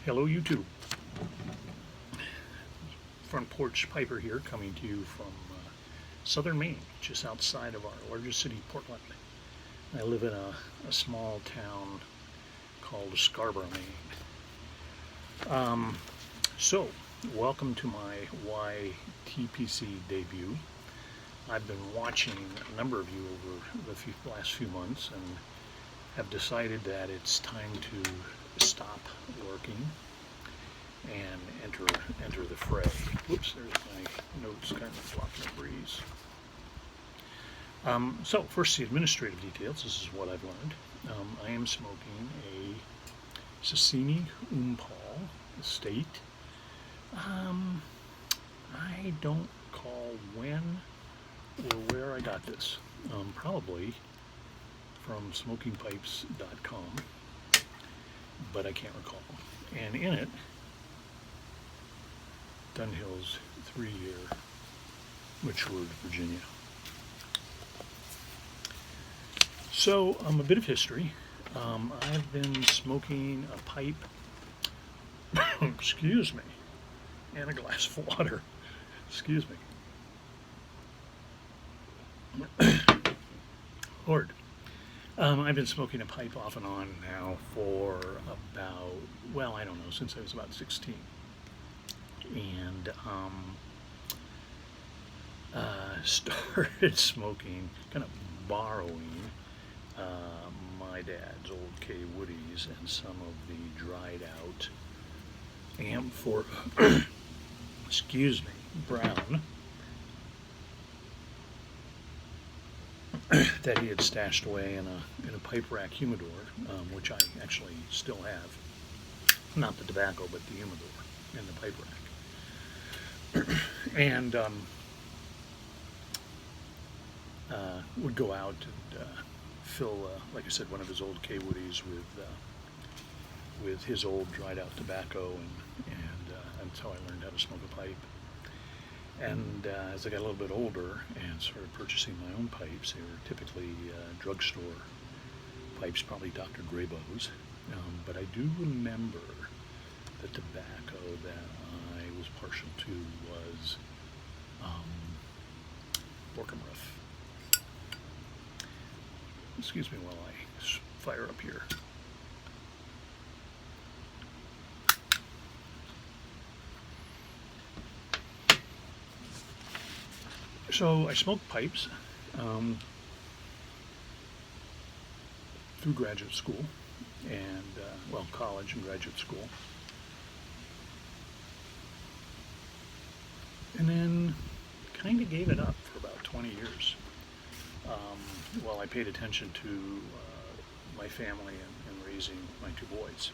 Hello YouTube. Front Porch Piper here, coming to you from southern Maine, just outside of our largest city, Portland. I live in a small town called Scarborough, Maine. So, welcome to my YTPC debut. I've been watching a number of you over the last few months and have decided that it's time to stop working and enter the fray. Whoops, there's my notes kind of blocking the breeze. So first, the administrative details. This is what I've learned. I am smoking a Sassini Umpal estate. I don't recall when or where I got this. Probably from smokingpipes.com, but I can't recall. And in it, Dunhill's 3-year matured Virginia. So, a bit of history. I've been smoking a pipe, excuse me, and a glass of water. Excuse me. Lord. I've been smoking a pipe off and on now for about, well, I don't know, since I was about 16. And started smoking, kind of borrowing my dad's old K Woodies and some of the dried out amphor, excuse me, brown that he had stashed away in a pipe rack humidor, which I actually still have. Not the tobacco, but the humidor in the pipe rack. And would go out and fill, like I said, one of his old K Woodies with his old dried out tobacco, and that's how I learned how to smoke a pipe. And as I got a little bit older and started purchasing my own pipes, they were typically drugstore pipes, probably Dr. Graybo's. But I do remember the tobacco that I was partial to was Borkenruff. Excuse me while I fire up here. So I smoked pipes through graduate school and, well, college and graduate school. And then kind of gave it up for about 20 years while I paid attention to my family and raising my 2 boys.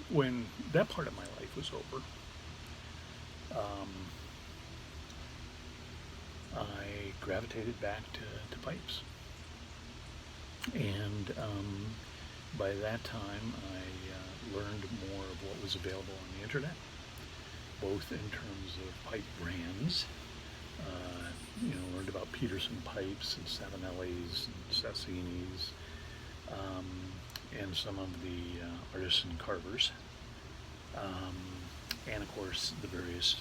When that part of my life was over, I gravitated back to pipes. And by that time, I learned more of what was available on the internet, both in terms of pipe brands. Learned about Peterson pipes and Savinellis and Sassinis, and some of the artisan carvers, and of course the various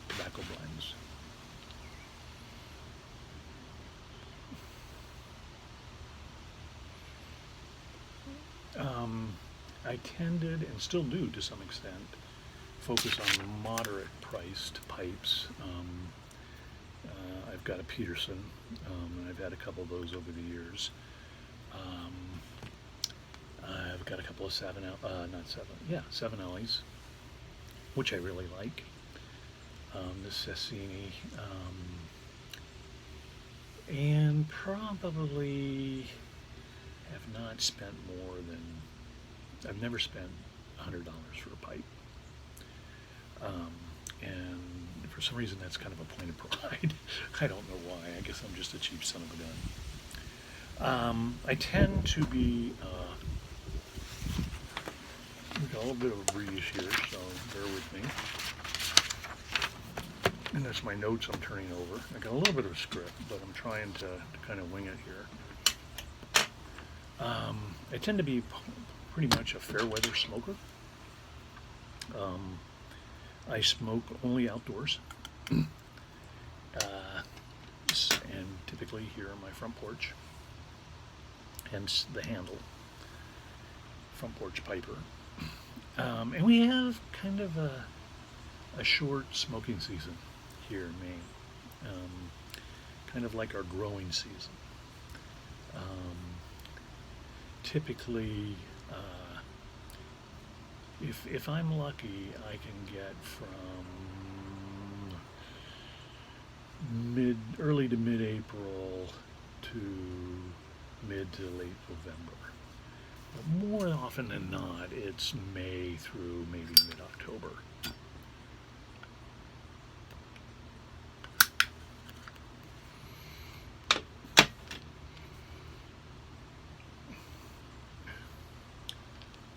tobacco blends. I tended, and still do to some extent, focus on moderate priced pipes. I've got a Peterson, and I've had a couple of those over the years. I've got a couple of Savinellis, which I really like. The Sassini, and probably have not spent more than, I've never spent $100 for a pipe. And for some reason that's kind of a point of pride. I don't know why. I guess I'm just a cheap son of a gun. I tend to be, we've got a little bit of a breeze here, so bear with me. And that's my notes I'm turning over. I got a little bit of a script, but I'm trying to kind of wing it here. I tend to be pretty much a fair weather smoker. Um, I smoke only outdoors, and typically here on my front porch, hence the handle, front porch piper. And we have kind of a short smoking season here in Maine, kind of like our growing season. Um, Typically, if I'm lucky, I can get from early to mid-April to mid to late November. But more often than not, it's May through maybe mid-October.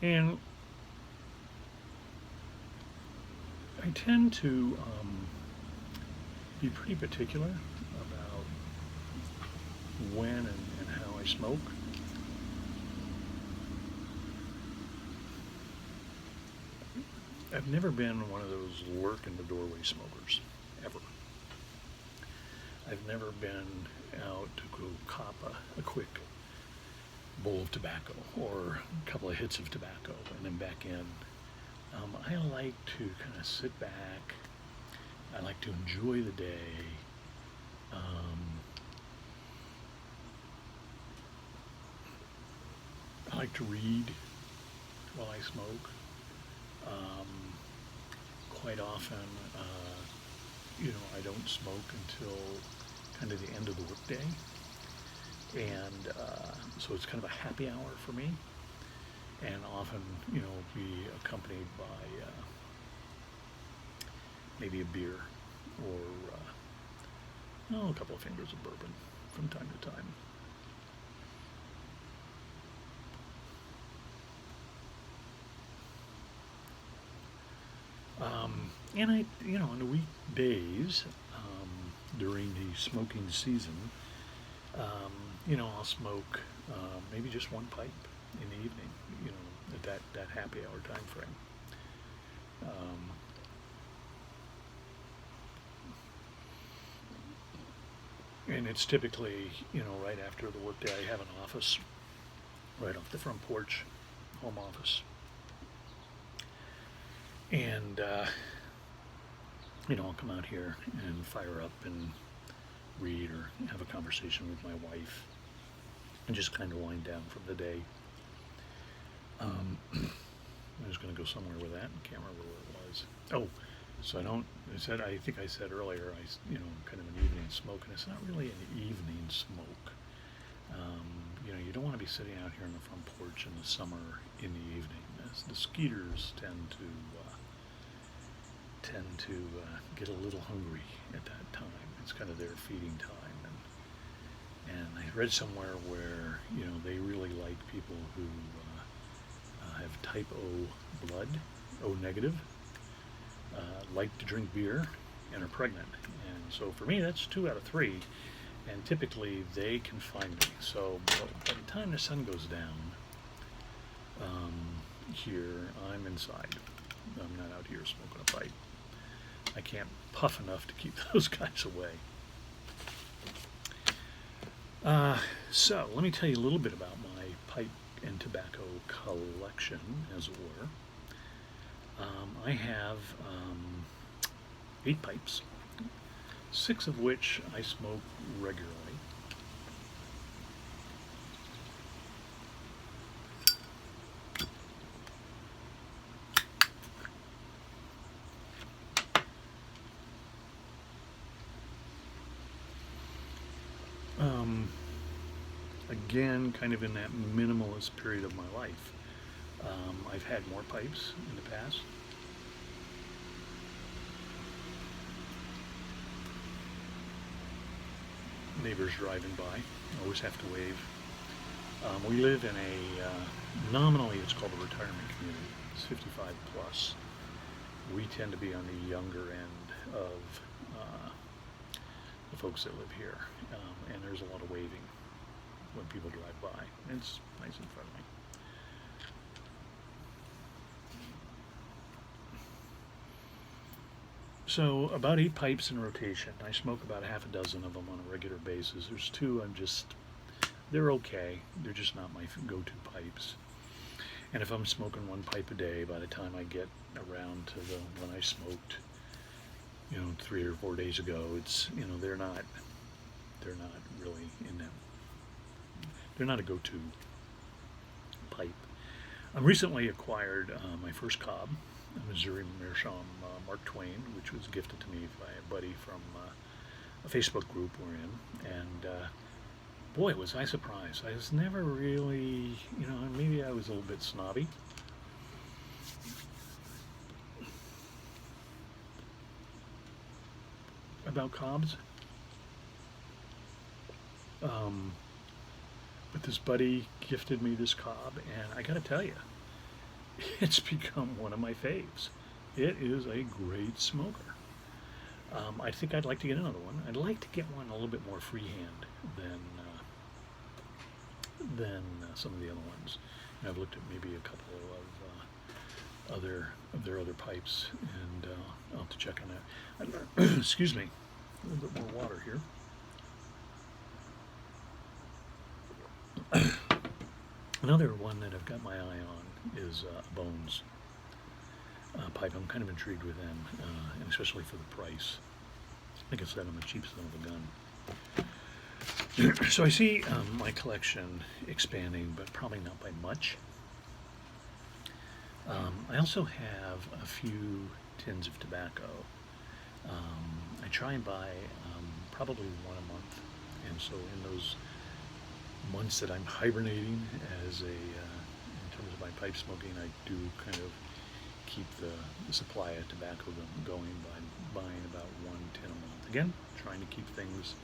And I tend to be pretty particular about when and how I smoke. I've never been one of those lurk in the doorway smokers, ever. I've never been out to go cop a quick bowl of tobacco or a couple of hits of tobacco and then back in. I like to kind of sit back. I like to enjoy the day. I like to read while I smoke. Quite often, I don't smoke until kind of the end of the workday. And so it's kind of a happy hour for me, and often, be accompanied by maybe a beer or a couple of fingers of bourbon from time to time. And on the weekdays, during the smoking season, I'll smoke maybe just one pipe in the evening, at that happy hour time frame. And it's typically, right after the workday. I have an office right off the front porch, home office. And, I'll come out here and fire up and read or have a conversation with my wife and just kind of wind down from the day. I was going to go somewhere with that and can't remember where it was. Oh, so I think I said earlier, kind of an evening smoke, and it's not really an evening smoke. You don't want to be sitting out here on the front porch in the summer in the evening. The skeeters tend to get a little hungry at that time. It's kind of their feeding time, and I read somewhere where they really like people who have type O blood, O negative, like to drink beer, and are pregnant. And so for me, that's 2 out of 3. And typically they can find me. So by the time the sun goes down, here I'm inside. I'm not out here smoking a pipe. I can't puff enough to keep those guys away. So let me tell you a little bit about my pipe and tobacco collection, as it were. I have 8 pipes, 6 of which I smoke regularly. Again, kind of in that minimalist period of my life. I've had more pipes in the past. Neighbors driving by, always have to wave. We live in a, nominally it's called a retirement community. It's 55 plus. We tend to be on the younger end of the folks that live here, and there's a lot of waving. when people drive by. It's nice and friendly. So about 8 pipes in rotation. I smoke about half a dozen of them on a regular basis. There's 2 they're okay. They're just not my go-to pipes. And if I'm smoking 1 pipe a day, by the time I get around to the one I smoked, 3 or 4 days ago, it's, they're not really in them. They're not a go-to pipe. I recently acquired my first cob, a Missouri Meerschaum Mark Twain, which was gifted to me by a buddy from a Facebook group we're in, and boy, was I surprised. I was never really, maybe I was a little bit snobby. About cobs. But this buddy gifted me this cob, and I gotta tell you, it's become one of my faves. It is a great smoker. I think I'd like to get another one. I'd like to get one a little bit more freehand than some of the other ones. And I've looked at maybe a couple of their other pipes, and I'll have to check on that. Excuse me, a little bit more water here. Another one that I've got my eye on is Bones pipe. I'm kind of intrigued with them, and especially for the price. Like I said, I'm a cheap son of a gun. So I see my collection expanding, but probably not by much. I also have a few tins of tobacco. I try and buy probably 1 a month, and so in those months that I'm hibernating in terms of my pipe smoking, I do kind of keep the supply of tobacco going by buying about 1 tin a month. Again, trying to keep things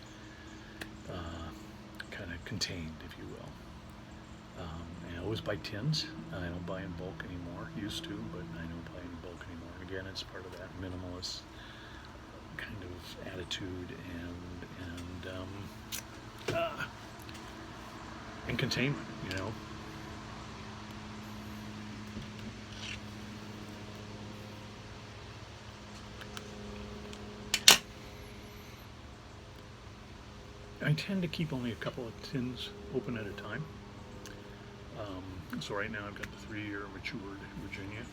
kind of contained, if you will. And I always buy tins. I don't buy in bulk anymore. Used to, but I don't buy in bulk anymore. And again, it's part of that minimalist kind of attitude and containment, I tend to keep only a couple of tins open at a time. So right now I've got the 3-year matured Virginia.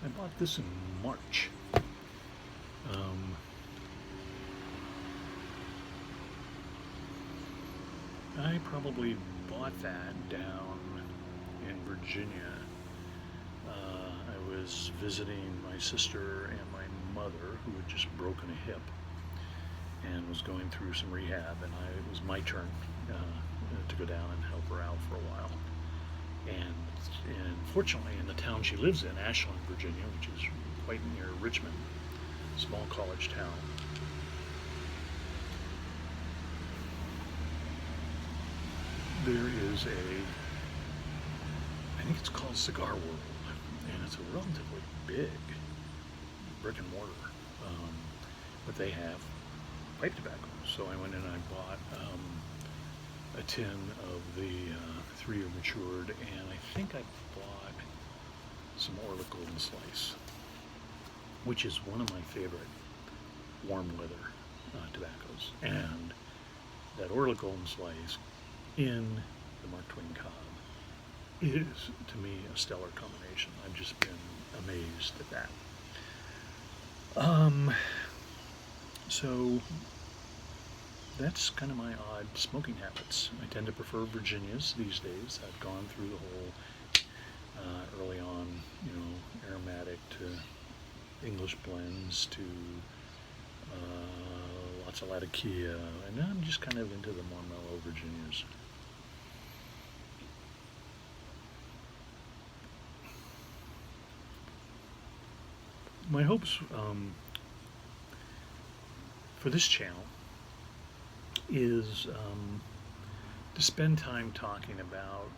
I bought this in March. I probably bought that down in Virginia. I was visiting my sister and my mother, who had just broken a hip and was going through some rehab, and it was my turn to go down and help her out for a while. And fortunately, in the town she lives in, Ashland, Virginia, which is quite near Richmond, small college town, there is I think it's called Cigar World, and it's a relatively big brick and mortar, but they have pipe tobacco. So I went in and I bought a tin of the 3-year matured, and I think I bought some Orla Golden Slice, which is one of my favorite warm weather tobaccos. And that Orla Golden Slice in the Mark Twain cob is, to me, a stellar combination. I've just been amazed at that. So that's kind of my odd smoking habits. I tend to prefer Virginias these days. I've gone through the whole early on, aromatic to English blends to lots of Latakia, and I'm just kind of into the more mellow Virginias. My hopes for this channel is to spend time talking about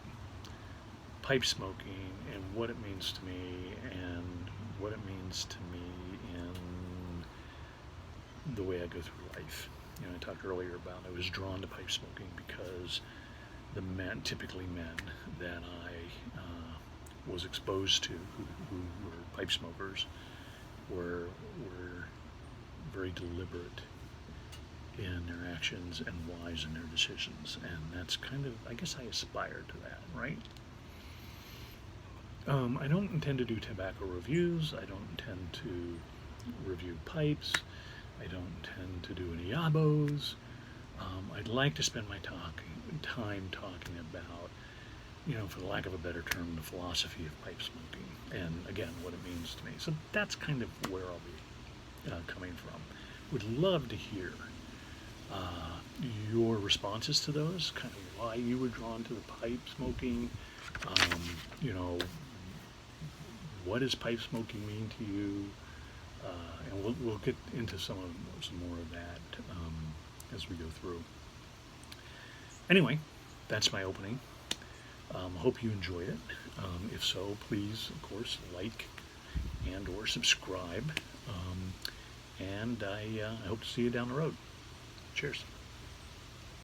pipe smoking and what it means to me and what it means to me in the way I go through life. I talked earlier about I was drawn to pipe smoking because the men, typically men, that I was exposed to who were pipe smokers were very deliberate in their actions and wise in their decisions. And that's kind of, I guess I aspire to that, right? I don't intend to do tobacco reviews. I don't intend to review pipes. I don't intend to do any yabos. I'd like to spend my time talking about, for the lack of a better term, the philosophy of pipe smoking, and again, what it means to me. So that's kind of where I'll be coming from. Would love to hear your responses to those, kind of why you were drawn to the pipe smoking. What does pipe smoking mean to you? And we'll get into some more of that as we go through. Anyway, that's my opening. Hope you enjoyed it. If so, please, of course, like and or subscribe. And I hope to see you down the road. Cheers.